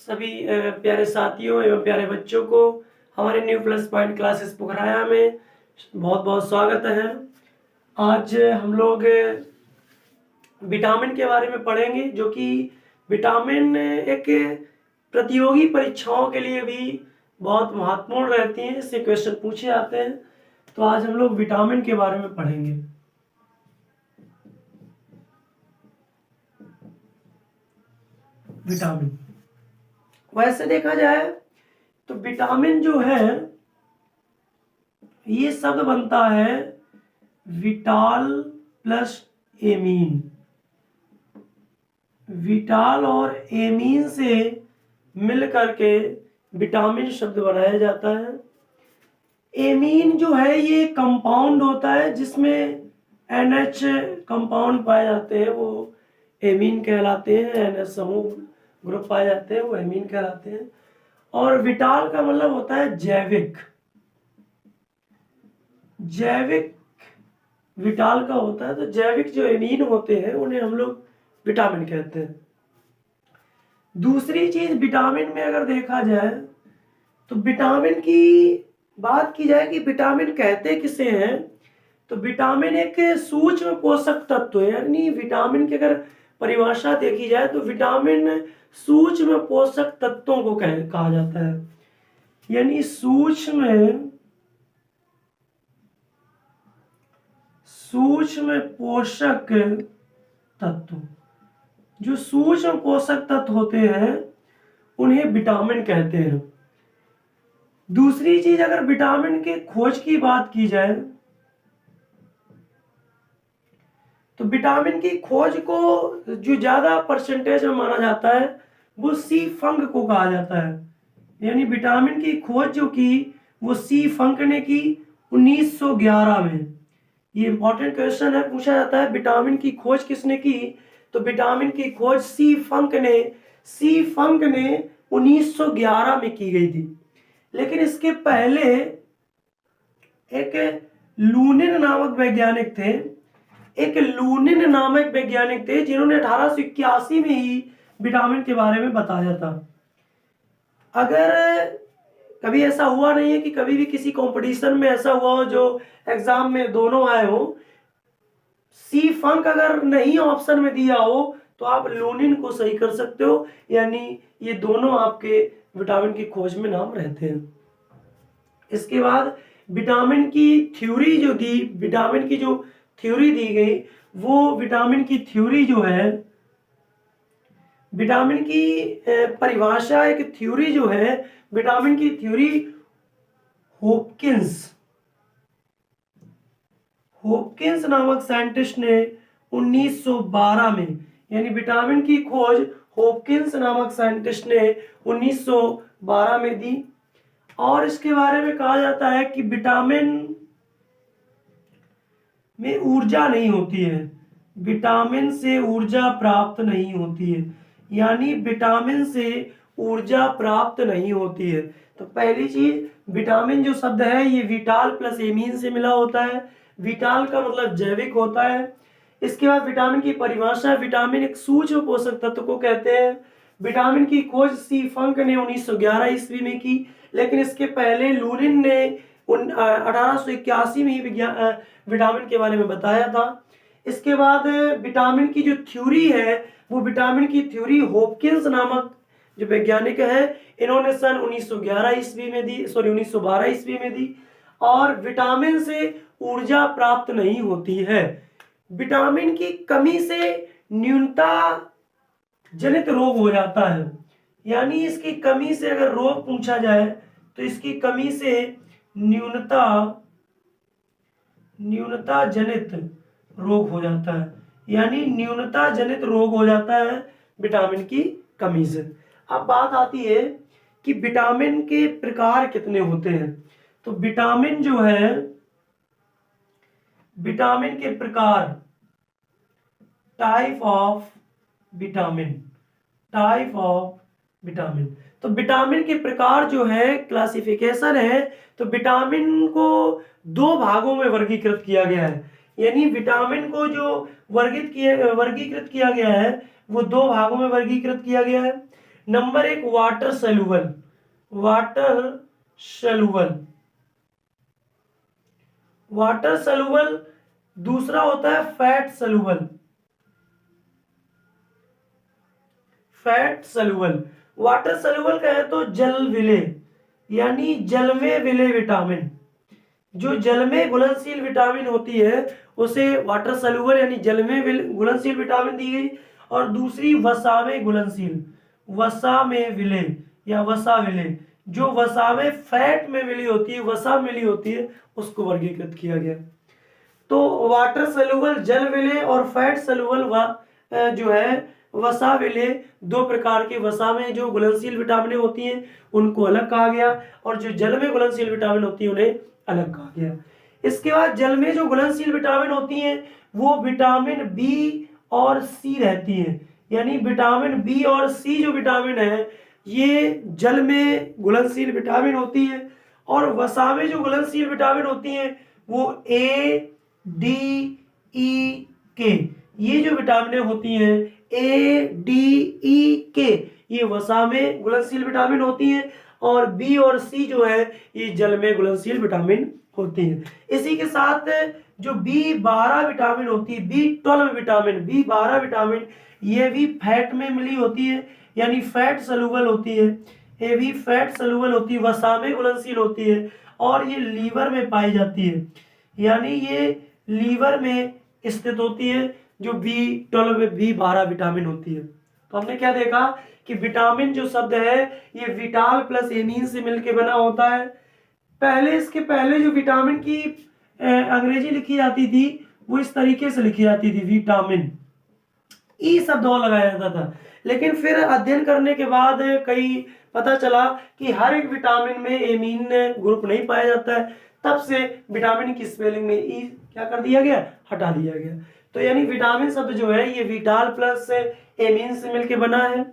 सभी प्यारे साथियों एवं प्यारे बच्चों को हमारे new plus point classes Pukhrayan में बहुत बहुत स्वागत है। आज हम लोग विटामिन के बारे में पढ़ेंगे, जो कि विटामिन एक प्रतियोगी परीक्षाओं के लिए भी बहुत महत्वपूर्ण रहती हैं। इससे क्वेश्चन पूछे जाते हैं। तो आज हम लोग विटामिन के बारे में पढ़ेंगे। विटामिन वैसे देखा जाए तो विटामिन जो है ये शब्द बनता है विटाल प्लस एमीन। विटाल और एमीन से मिल करके विटामिन शब्द बनाया जाता है। एमीन जो है ये कंपाउंड होता है जिसमें NH कंपाउंड पाए जाते हैं, वो एमीन कहलाते हैं। NH समूह ग्रुप पाए जाते हैं, वो एमीन कहलाते हैं। और विटाल का मतलब होता है जैविक। जैविक विटाल का होता है। तो जैविक जो एमीन होते हैं उन्हें हम लोग विटामिन कहते हैं। दूसरी चीज विटामिन में अगर देखा जाए तो विटामिन की बात की जाए कि विटामिन कहते किसे हैं, तो विटामिन एक सूक्ष्म पोषक तत्व है। यानी विटामिन की अगर परिभाषा देखी जाए तो विटामिन सूक्ष्म पोषक तत्वों को कहा जाता है। यानी सूक्ष्म पोषक तत्व, जो सूक्ष्म पोषक तत्व होते हैं उन्हें विटामिन कहते हैं। दूसरी चीज, अगर विटामिन के खोज की बात की जाए तो विटामिन की खोज को जो ज्यादा परसेंटेज में माना जाता है वो सी फंक को कहा जाता है। यानी विटामिन की खोज जो की वो सी फंक ने की 1911 में। ये इंपॉर्टेंट क्वेश्चन है, पूछा जाता है विटामिन की खोज किसने की, तो विटामिन की खोज सी फंक ने 1911 में की गई थी। लेकिन इसके पहले एक लूनिन नामक वैज्ञानिक थे जिन्होंने 1881 में ही विटामिन के बारे में बताया था। अगर कभी ऐसा हुआ नहीं है कि कभी भी किसी कंपटीशन में ऐसा हुआ हो जो एग्जाम में दोनों आए हो, सी फंक अगर नहीं ऑप्शन में दिया हो तो आप लूनिन को सही कर सकते हो। यानी ये दोनों आपके विटामिन की खोज में नाम रहते हैं। इसके बाद विटामिन की थ्योरी जो दी, विटामिन की जो थ्योरी दी गई, वो विटामिन की थ्योरी जो है, विटामिन की परिभाषा, एक थ्योरी जो है विटामिन की थ्योरी होपकिंस नामक साइंटिस्ट ने 1912 में, यानी विटामिन की खोज होपकिंस नामक साइंटिस्ट ने 1912 में दी। और इसके बारे में कहा जाता है कि विटामिन में ऊर्जा नहीं होती है, विटामिन से ऊर्जा प्राप्त नहीं होती है। यानी विटामिन से ऊर्जा प्राप्त नहीं होती है। तो पहली चीज, विटामिन जो शब्द है ये विटाल प्लस एमीन से मिला होता है। विटाल का मतलब जैविक होता है। इसके बाद विटामिन की परिभाषा, विटामिन एक सूक्ष्म पोषक तत्व को कहते हैं। विटामिन की खोज सी फंक ने 1911 ईस्वी में की, लेकिन इसके पहले लूनिन ने 1881 में ही विटामिन के बारे में बताया था। इसके बाद विटामिन की जो थ्योरी है, वो विटामिन की थ्योरी होपकिंस नामक जो वैज्ञानिक है, इन्होंने सन 1912 ईस्वी में दी। और विटामिन से ऊर्जा प्राप्त नहीं होती है। विटामिन की कमी से न्यूनता जनित रोग हो जाता है। यानी इसकी कमी से अगर रोग पूछा जाए तो इसकी कमी से न्यूनता जनित रोग हो जाता है। यानी न्यूनता जनित रोग हो जाता है विटामिन की कमी से। अब बात आती है कि विटामिन के प्रकार कितने होते हैं। तो विटामिन जो है, विटामिन के प्रकार, टाइप ऑफ विटामिन। तो विटामिन के प्रकार जो है, क्लासिफिकेशन है, तो विटामिन को दो भागों में वर्गीकृत किया गया है। यानी विटामिन को जो वर्गीकृत किया गया है वो दो भागों में वर्गीकृत किया गया है। नंबर एक water soluble, water soluble, water soluble. दूसरा होता है fat soluble, fat soluble. Water soluble कहे तो जल विलेय, यानी जल में विलेय विटामिन, जो जल में घुलनशील विटामिन होती है उसे वाटर सोल्यूबल यानी जल में घुलनशील विटामिन दी गई। और दूसरी वसा में घुलनशील, वसा में विलेय या वसा विलेय, जो वसा में फैट में मिली होती है, वसा मिली होती है, उसको वर्गीकृत किया गया। तो वाटर सोल्यूबल जल विलेय और फैट सोल्यूबल जो है वसा विलेय, दो प्रकार के वसा में जो घुलनशील विटामिन होती हैं उनको अलग कहा गया, और जो जल में घुलनशील विटामिन होती है उन्हें अलग कहा गया। इसके बाद जल में जो घुलनशील विटामिन होती हैं वो विटामिन बी और सी रहती हैं, यानी विटामिन बी और सी जो विटामिन है ये जल में घुलनशील विटामिन होती है, और वसा में जो घुलनशील विटामिन होती हैं वो ए डी ई के, ये जो विटामिन होती हैं ए डी ई के, ये वसा में घुलनशील विटामिन होती हैं, और बी और सी जो है ये जल में घुलनशील विटामिन होती हैं। इसी के साथ जो B12 विटामिन होती है, B12 विटामिन, B12 विटामिन, ये भी फैट में मिली होती है, यानी फैट सोल्यूबल होती है, ये भी फैट सोल्यूबल होती है, वसा में घुलनशील होती है, और ये लीवर में पाई जाती है, यानी ये लीवर में स्थित होती है, जो B12 B12 विटामिन होती है। तो हमने क्या देखा कि विटामिन जो शब्द है ये विटाल प्लस एमीन से मिलकर बना होता है। पहले इसके पहले जो विटामिन की अंग्रेजी लिखी जाती थी वो इस तरीके से लिखी जाती थी, विटामिन, ई शब्द और लगाया जाता था, लेकिन फिर अध्ययन करने के बाद कई पता चला कि हर एक विटामिन में एमीन ग्रुप नहीं पाया जाता है, तब से विटामिन की स्पेलिंग में ई क्या कर दिया गया, हटा दिया गया। तो यानी विटामिन शब्द जो है ये विटाल प्लस एमीन से मिलकर बना है।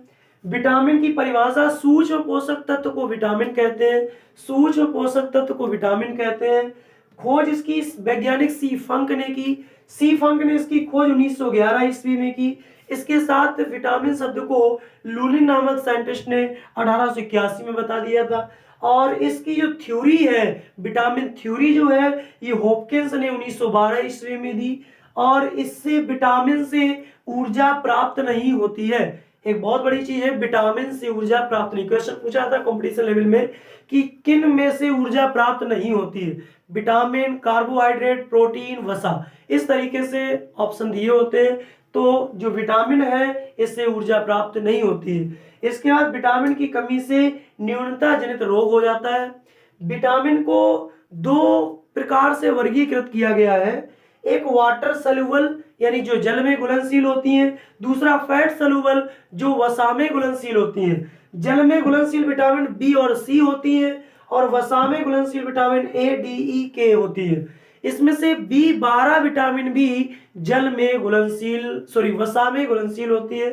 विटामिन की परिभाषा, सूक्ष्म पोषक तत्व को विटामिन कहते हैं, सूक्ष्म पोषक तत्व को विटामिन कहते हैं। खोज इसकी वैज्ञानिक सी फंक ने की, सी फंक ने इसकी खोज 1911 ईस्वी में की। इसके साथ विटामिन शब्द को लुलिन नामक साइंटिस्ट ने 1881 में बता दिया था, और इसकी जो थ्योरी है, विटामिन थ्योरी जो है ये हॉपकिंस ने 1912 ईस्वी में दी, और इससे विटामिन से ऊर्जा प्राप्त नहीं होती है। एक बहुत बड़ी चीज है, विटामिन से ऊर्जा प्राप्त नहीं, क्वेश्चन पूछा था कंपटीशन लेवल में कि किन में से ऊर्जा प्राप्त नहीं होती है, विटामिन, कार्बोहाइड्रेट, प्रोटीन, वसा, इस तरीके से ऑप्शन दिए होते हैं। तो जो विटामिन है इससे ऊर्जा प्राप्त नहीं होती है। इसके बाद विटामिन की कमी से न्यूनता जनित रोग हो जाता है। विटामिन को दो प्रकार से वर्गीकृत किया गया है, एक वाटर सोल्यूबल यानी जो जल में घुलनशील होती हैं, दूसरा फैट सोल्यूबल जो वसा में घुलनशील होती हैं। जल में घुलनशील विटामिन बी और सी होती हैं, और वसा में घुलनशील विटामिन ए डी ई के होती है। इसमें से B12 विटामिन भी जल में घुलनशील, सॉरी वसा में घुलनशील होती है।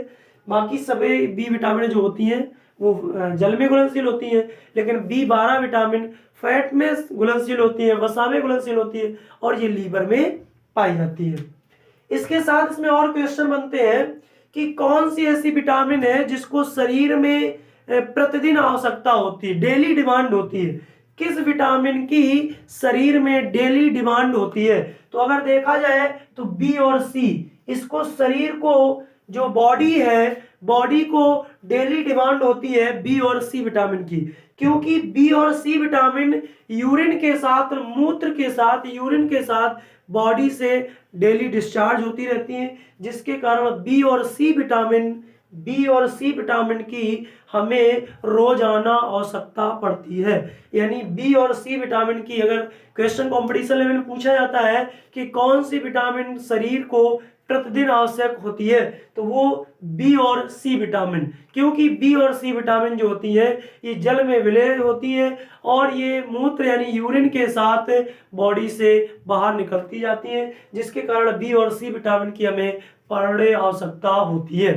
बाकी सभी बी विटामिन जो होती हैं वो जल में घुलनशील होती हैं, लेकिन B12 विटामिन फैट में घुलनशील होती है, वसा में घुलनशील होती है, और ये लीवर में पाई जाती है। इसके साथ इसमें और क्वेश्चन बनते हैं कि कौन सी ऐसी विटामिन है जिसको शरीर में प्रतिदिन आवश्यकता होती है, डेली डिमांड होती है, किस विटामिन की शरीर में डेली डिमांड होती है। तो अगर देखा जाए तो बी और सी, इसको शरीर को जो बॉडी है, बॉडी को डेली डिमांड होती है बी और सी विटामिन की, क्योंकि बी और सी विटामिन यूरिन के साथ, मूत्र के साथ, यूरिन के साथ बॉडी से डेली डिस्चार्ज होती रहती हैं, जिसके कारण बी और सी विटामिन की हमें रोजाना आवश्यकता पड़ती है। यानी बी और सी विटामिन की अगर क्वेश्चन कंपटीशन लेवल में पूछा जाता है कि कौन सी विटामिन शरीर को प्रतिदिन आवश्यक होती है, तो वो बी और सी विटामिन, क्योंकि बी और सी विटामिन जो होती है ये जल में विलय होती है, और ये मूत्र यानी यूरिन के साथ बॉडी से बाहर निकलती जाती है, जिसके कारण बी और सी विटामिन की हमें पढ़ने आवश्यकता होती है।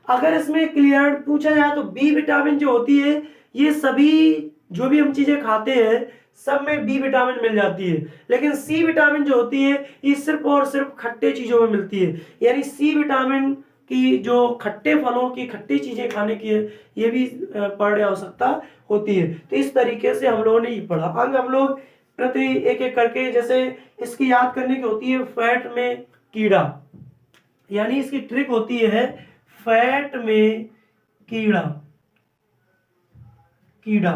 अगर इसमें क्लियर पूछा जाए तो बी विटामिन जो होती है ये सभी जो भी हम चीजें खाते हैं सब में बी विटामिन मिल जाती है, लेकिन सी विटामिन जो होती है ये सिर्फ और सिर्फ खट्टे चीजों में मिलती है। यानी सी विटामिन कि जो खट्टे फलों की खट्टी चीजें खाने की है ये भी पढ़ने आवश्यकता होती है। तो इस तरीके से हम लोगों ने ये पढ़ा। अब हम लोग प्रति एक एक करके, जैसे इसकी याद करने की होती है फैट में कीड़ा, यानी इसकी ट्रिक होती है फैट में कीड़ा, कीड़ा,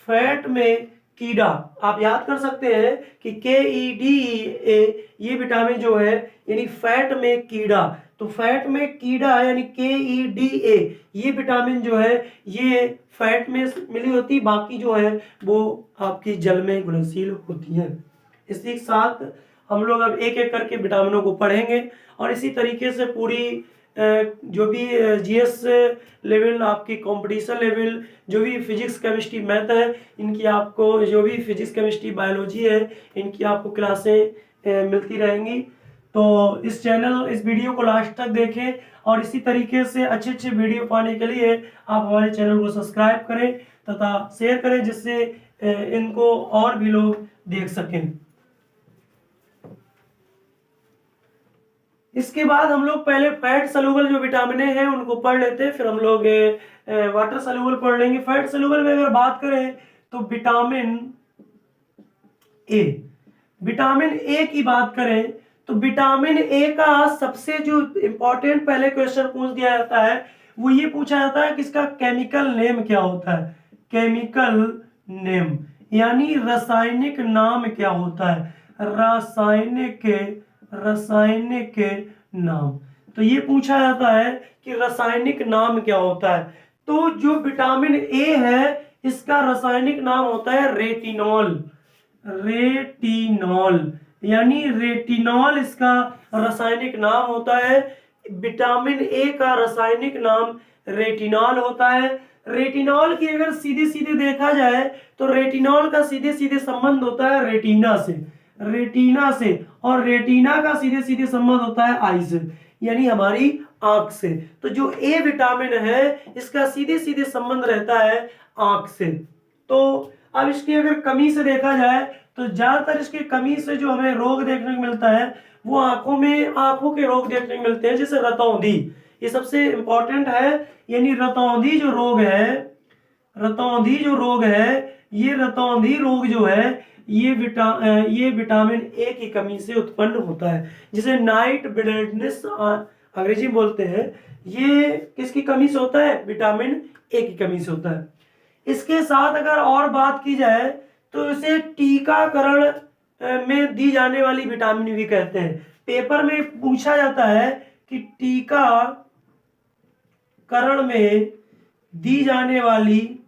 फैट में कीड़ा। आप याद कर सकते हैं कि KEDA ये विटामिन जो है यानी फैट में कीड़ा, तो फैट में कीड़ा यानी KEDA ये विटामिन जो है ये फैट में मिली होती, बाकी जो है वो आपकी जल में घुलनशील होती है। इसी के साथ हम लोग अब एक एक करके विटामिनों को पढ़ेंगे और इसी तरीके से पूरी जो भी GS लेवल, आपकी कंपटीशन लेवल, जो भी फिजिक्स केमिस्ट्री मैथ है, इनकी आपको जो भी फिजिक्स केमिस्ट्री बायोलॉजी है इनकी आपको क्लासें मिलती रहेंगी। तो इस वीडियो को लास्ट तक देखें और इसी तरीके से अच्छे अच्छे वीडियो पाने के लिए आप हमारे चैनल को सब्सक्राइब करें तथा शेयर करें, जिससे इनको और भी लोग देख सकें। इसके बाद हम लोग पहले फैट सलूबल जो विटामिन हैं उनको पढ़ लेते हैं, फिर हम लोग वाटर सलूबल पढ़ लेंगे। फैट सलूबल में अगर बात करें तो विटामिन ए, विटामिन ए की बात करें तो विटामिन ए का सबसे जो इंपॉर्टेंट पहले क्वेश्चन पूछ दिया जाता है वो ये पूछा जाता है कि इसका केमिकल नेम क्या होता है। केमिकल नेम यानी रासायनिक नाम क्या होता है, रासायनिक नाम। तो ये पूछा जाता है कि रासायनिक नाम क्या होता है। तो जो विटामिन ए है इसका रासायनिक नाम होता है रेटिनॉल, रेटिनॉल यानी रेटिनॉल इसका रासायनिक नाम होता है। विटामिन ए का रासायनिक नाम रेटिनॉल होता है। रेटिनॉल की अगर सीधे सीधे देखा जाए तो रेटिनॉल का सीधे सीधे संबंध होता है रेटिना से, रेटिना से, और रेटिना का सीधे सीधे संबंध होता है आई से यानी हमारी आंख से। तो जो ए विटामिन है इसका सीधे सीधे संबंध रहता है आंख से। तो अब इसकी अगर कमी से देखा जाए तो ज्यादातर इसकी कमी से जो हमें रोग देखने को मिलता है वो आंखों के रोग देखने को मिलते हैं, जैसे रतौंधी, ये सबसे इंपॉर्टेंट है। यानी रतौंधी जो रोग है, रतौंधी जो रोग है, ये रतौंधी रोग जो है ये विटामिन ए की कमी से उत्पन्न होता है, जिसे नाइट ब्लाइंडनेस अंग्रेजी में बोलते हैं। ये किसकी कमी से होता है, विटामिन ए की कमी से होता है। इसके साथ अगर और बात की जाए तो इसे टीकाकरण में दी जाने वाली विटामिन भी कहते हैं। पेपर में पूछा जाता है कि टीकाकरण में दी जाने वाली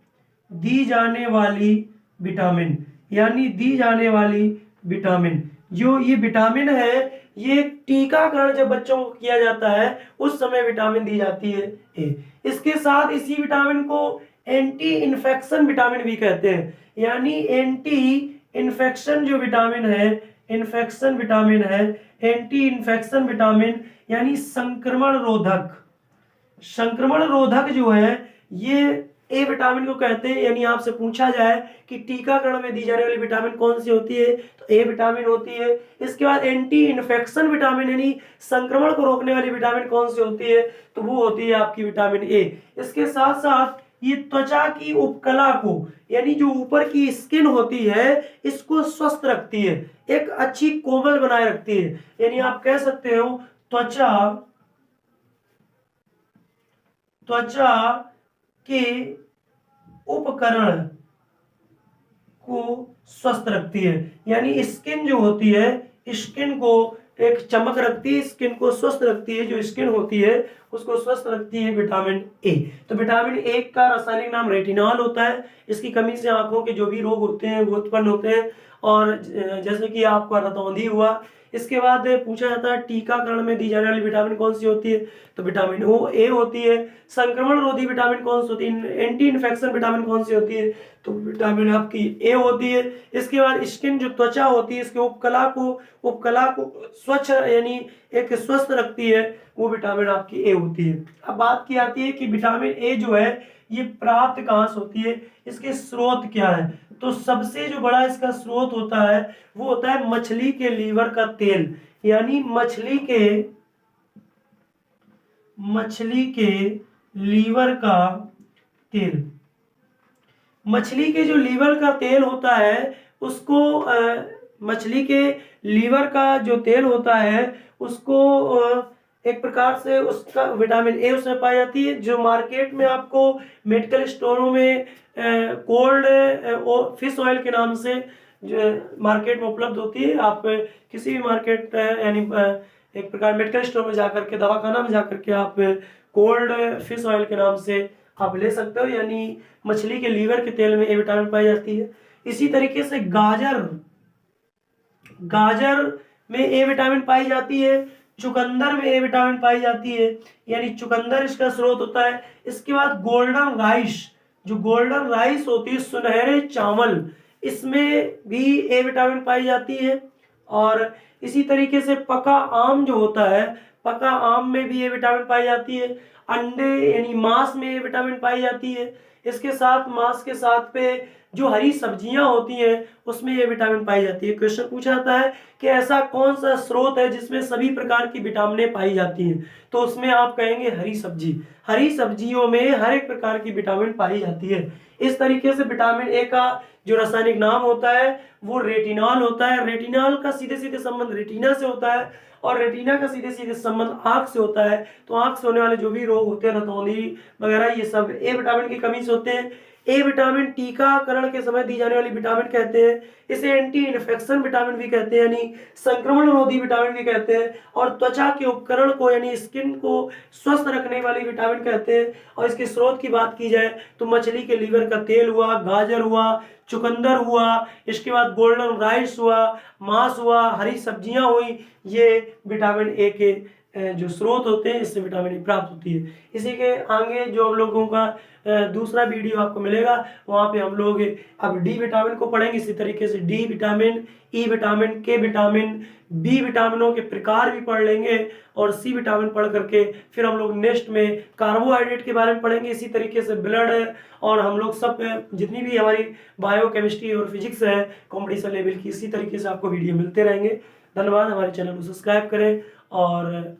विटामिन, यानी दी जाने वाली विटामिन, जो ये विटामिन है ये टीकाकरण जब बच्चों को किया जाता है उस समय विटामिन दी जाती है ए। इसके साथ इसी विटामिन को एंटी इन्फेक्शन विटामिन भी कहते हैं, यानी एंटी इन्फेक्शन जो विटामिन है, इन्फेक्शन विटामिन है, एंटी इन्फेक्शन विटामिन यानी संक्रमण रोधक जो है ये ए विटामिन को कहते हैं। यानी आपसे पूछा जाए कि टीकाकरण में दी जाने वाली विटामिन कौन सी होती है तो ए विटामिन होती है। इसके बाद एंटी इन्फेक्शन विटामिन यानी संक्रमण को रोकने वाली विटामिन कौन सी होती है तो वो होती है आपकी विटामिन ए। इसके साथ साथ ये त्वचा की उपकला को, यानी जो ऊपर की स्किन होती है इसको स्वस्थ रखती है, एक अच्छी कोमल बनाए रखती है। यानी आप कह सकते हो त्वचा के उपकरण को स्वस्थ रखती है, यानी स्किन जो होती है स्किन को एक चमक रखती है, स्किन को स्वस्थ रखती है, जो स्किन होती है उसको स्वस्थ रखती है विटामिन ए। तो विटामिन ए का रासायनिक नाम रेटिनॉल होता है। इसकी कमी से आंखों के जो भी रोग होते हैं वो उत्पन्न होते हैं, और जैसे कि आपका रतौंधी हुआ। इसके बाद पूछा जाता है टीकाकरण में दी जाने वाली विटामिन कौन सी होती है तो विटामिन ओ ए होती है। संक्रमण रोधी विटामिन कौन सी होती है, एंटी इन्फेक्शन विटामिन कौन सी होती है तो विटामिन आपकी ए होती है। इसके बाद स्किन जो त्वचा होती है इसके उपकला को स्वच्छ यानी एक स्वस्थ रखती है, वो विटामिन आपकी ए होती है। अब बात की आती है कि विटामिन ए जो है ये प्राप्त कहाँ से होती है, इसके स्रोत क्या है। तो सबसे जो बड़ा इसका स्रोत होता है वो होता है मछली के लीवर का तेल, यानी मछली मछली के लीवर का तेल। मछली के जो लीवर का तेल होता है उसको मछली के लीवर का जो तेल होता है उसको एक प्रकार से उसका विटामिन ए उसमें पाई जाती है, जो मार्केट में आपको मेडिकल स्टोरों में कोल्ड फिश ऑयल के नाम से जो मार्केट में उपलब्ध होती है। आप किसी भी मार्केट यानी एक प्रकार मेडिकल स्टोर में जाकर के, दवाखाना में जाकर के आप कोल्ड फिश ऑयल के नाम से आप ले सकते हो, यानी मछली के लीवर के तेल में ए विटामिन पाई जाती है। इसी तरीके से गाजर में ए विटामिन पाई जाती है, चुकंदर में ए विटामिन पाई जाती है, यानी चुकंदर इसका स्रोत होता है। इसके बाद गोल्डन राइस, जो गोल्डन राइस होती है, सुनहरे चावल, इसमें भी ए विटामिन पाई जाती है। और इसी तरीके से पका आम जो होता है, पका आम में भी ए विटामिन पाई जाती है। अंडे यानी मांस में ए विटामिन पाई जाती है। इसके साथ मांस के साथ पे जो हरी सब्जियां होती हैं उसमें ये विटामिन पाई जाती है। क्वेश्चन पूछा जाता है कि ऐसा कौन सा स्रोत है जिसमें सभी प्रकार की विटामिनें पाई जाती हैं, तो उसमें आप कहेंगे हरी सब्जी। हरी सब्जियों में हर एक प्रकार की विटामिन पाई जाती है। इस तरीके से विटामिन ए का जो रासायनिक नाम होता है वो रेटिनॉल होता है। रेटिनॉल का सीधे सीधे संबंध रेटिना से होता है और रेटिना का सीधे सीधे संबंध आंख से होता है। तो आंख से होने वाले जो भी रोग होते हैं, रतौंधी वगैरह, ये सब ए विटामिन की कमी से होते हैं। ए विटामिन टीकाकरण के समय दी जाने वाली विटामिन कहते हैं। इसे एंटी इन्फेक्शन विटामिन भी कहते हैं, यानी संक्रमण रोधी विटामिन भी कहते हैं। और त्वचा के उपकरण को यानी स्किन को स्वस्थ रखने वाली विटामिन कहते हैं। और इसके स्रोत की बात की जाए तो मछली के लीवर का तेल हुआ, गाजर हुआ, चुकंदर हुआ, इसके बाद गोल्डन राइस हुआ, मांस हुआ, हरी सब्जियां हुई, ये विटामिन ए के जो स्रोत होते हैं, इससे विटामिन ए प्राप्त होती है। इसी के आगे जो हम लोगों का दूसरा वीडियो आपको मिलेगा, वहाँ पे हम लोग अब डी विटामिन को पढ़ेंगे। इसी तरीके से डी विटामिन, ई विटामिन, के विटामिन, बी विटामिनों के प्रकार भी पढ़ लेंगे और सी विटामिन पढ़ करके फिर हम लोग नेक्स्ट में कार्बोहाइड्रेट के बारे में पढ़ेंगे। इसी तरीके से ब्लड और हम लोग सब जितनी भी हमारी बायो केमिस्ट्री और फिजिक्स है कॉम्पिटिशन लेवल की, इसी तरीके से आपको वीडियो मिलते रहेंगे। धन्यवाद। हमारे चैनल को सब्सक्राइब करें और